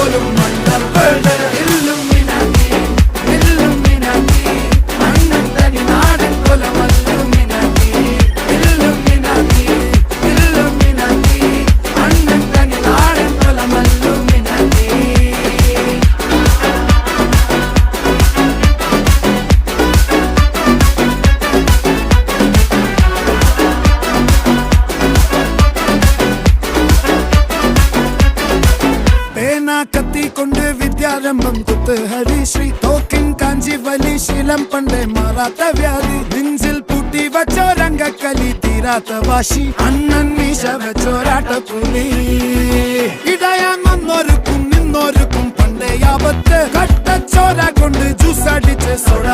പോലും മണ്ടപ്പേട് Illuminati Illuminati അണ്ണൻ തനി നാടൻ കൊലമല്ലുമിനാറ്റി ഇല്ലുമിനാറ്റി ഇല്ലുമിനാറ്റി അണ്ണൻ തനി നാടൻ കൊലമല്ലുമിനാറ്റി. കത്തി കൊണ്ട് വിദ്യാരംഭം കുത്ത് ഹരിശ്രീ തോക്കിൻ കാഞ്ചി വലി ശീലം പണ്ടേ മാറാത്ത വ്യാധി നെഞ്ചിൽ പൂട്ടി വച്ചോരംഗക്കലി തീരാത്ത വാശി അണ്ണൻ മീശ വെച്ചോരാട്ട പുലി ഇടയാൻ വന്നോർക്കും നിന്നോർക്കും പണ്ടേ ആപത്ത് കട്ടച്ചോര കൊണ്ട് ജ്യൂസ് അടിച്ച് സോഡ